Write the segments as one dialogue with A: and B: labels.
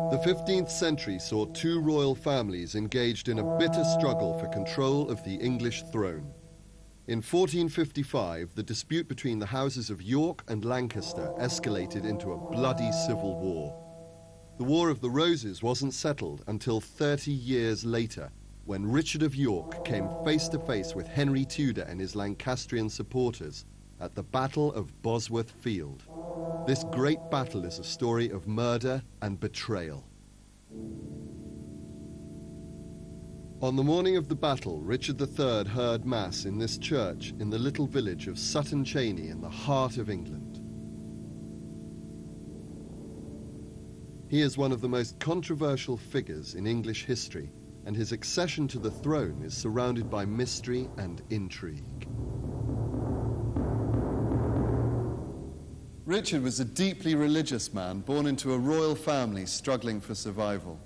A: The 15th century saw two royal families engaged in a bitter struggle for control of the English throne. In 1455, the dispute between the houses of York and Lancaster escalated into a bloody civil war. The War of the Roses wasn't settled until 30 years later, when Richard of York came face to face with Henry Tudor and his Lancastrian supporters at the Battle of Bosworth Field. This great battle is a story of murder and betrayal. On the morning of the battle, Richard III heard Mass in this church in the little village of Sutton Cheney in the heart of England. He is one of the most controversial figures in English history, and his accession to the throne is surrounded by mystery and intrigue. Richard was a deeply religious man born into a royal family struggling for survival.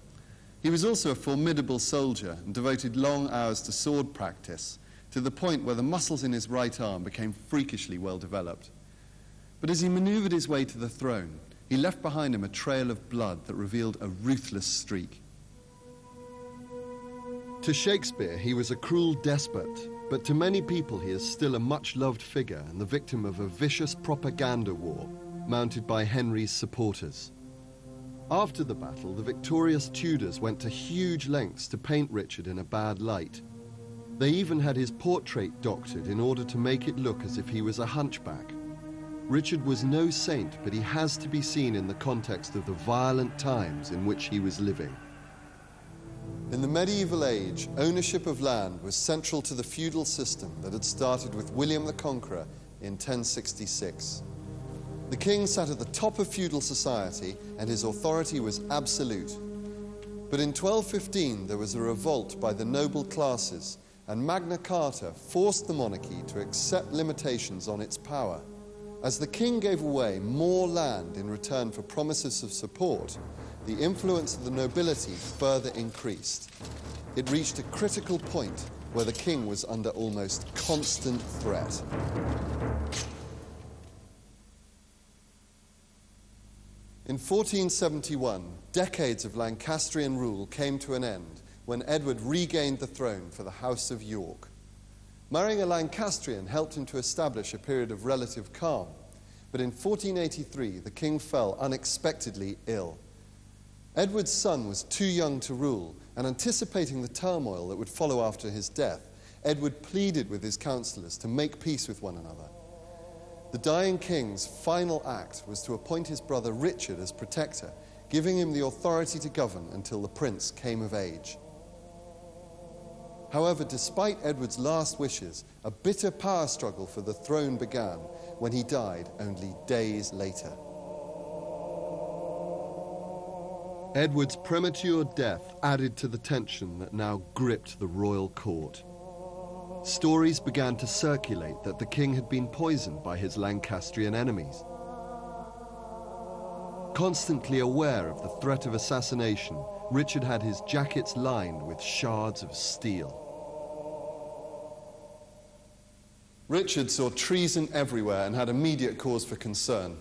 A: He was also a formidable soldier and devoted long hours to sword practice, to the point where the muscles in his right arm became freakishly well developed. But as he maneuvered his way to the throne, he left behind him a trail of blood that revealed a ruthless streak. To Shakespeare, he was a cruel despot, but to many people he is still a much-loved figure and the victim of a vicious propaganda war mounted by Henry's supporters. After the battle, the victorious Tudors went to huge lengths to paint Richard in a bad light. They even had his portrait doctored in order to make it look as if he was a hunchback. Richard was no saint, but he has to be seen in the context of the violent times in which he was living. In the medieval age, ownership of land was central to the feudal system that had started with William the Conqueror in 1066. The king sat at the top of feudal society and his authority was absolute. But in 1215 there was a revolt by the noble classes and Magna Carta forced the monarchy to accept limitations on its power. As the king gave away more land in return for promises of support, the influence of the nobility further increased. It reached a critical point where the king was under almost constant threat. In 1471, decades of Lancastrian rule came to an end when Edward regained the throne for the House of York. Marrying a Lancastrian helped him to establish a period of relative calm, but in 1483 the king fell unexpectedly ill. Edward's son was too young to rule, and anticipating the turmoil that would follow after his death, Edward pleaded with his councillors to make peace with one another. The dying king's final act was to appoint his brother Richard as protector, giving him the authority to govern until the prince came of age. However, despite Edward's last wishes, a bitter power struggle for the throne began when he died only days later. Edward's premature death added to the tension that now gripped the royal court. Stories began to circulate that the king had been poisoned by his Lancastrian enemies. Constantly aware of the threat of assassination, Richard had his jackets lined with shards of steel. Richard saw treason everywhere and had immediate cause for concern.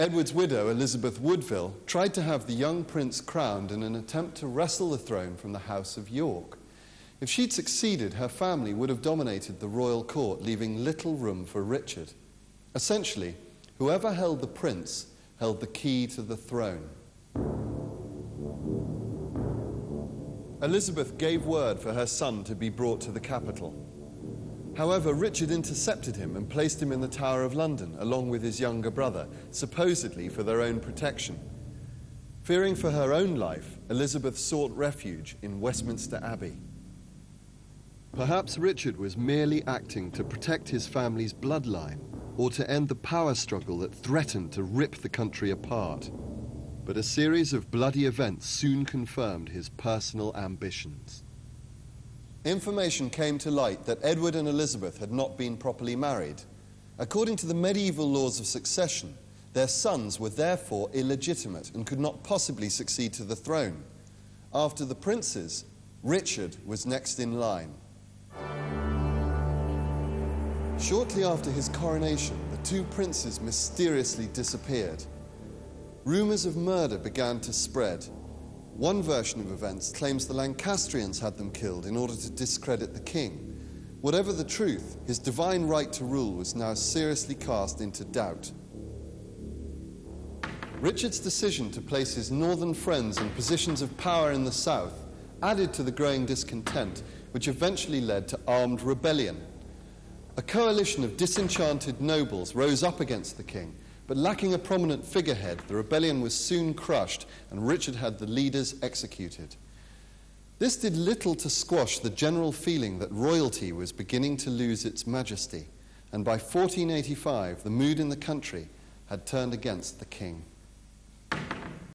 A: Edward's widow, Elizabeth Woodville, tried to have the young prince crowned in an attempt to wrestle the throne from the House of York. If she'd succeeded, her family would have dominated the royal court, leaving little room for Richard. Essentially, whoever held the prince held the key to the throne. Elizabeth gave word for her son to be brought to the capital. However, Richard intercepted him and placed him in the Tower of London, along with his younger brother, supposedly for their own protection. Fearing for her own life, Elizabeth sought refuge in Westminster Abbey. Perhaps Richard was merely acting to protect his family's bloodline, or to end the power struggle that threatened to rip the country apart. But a series of bloody events soon confirmed his personal ambitions. Information came to light that Edward and Elizabeth had not been properly married. According to the medieval laws of succession, their sons were therefore illegitimate and could not possibly succeed to the throne. After the princes, Richard was next in line. Shortly after his coronation, the two princes mysteriously disappeared. Rumors of murder began to spread. One version of events claims the Lancastrians had them killed in order to discredit the king. Whatever the truth, his divine right to rule was now seriously cast into doubt. Richard's decision to place his northern friends in positions of power in the south added to the growing discontent, which eventually led to armed rebellion. A coalition of disenchanted nobles rose up against the king, but lacking a prominent figurehead, the rebellion was soon crushed and Richard had the leaders executed. This did little to squash the general feeling that royalty was beginning to lose its majesty, and by 1485 the mood in the country had turned against the king.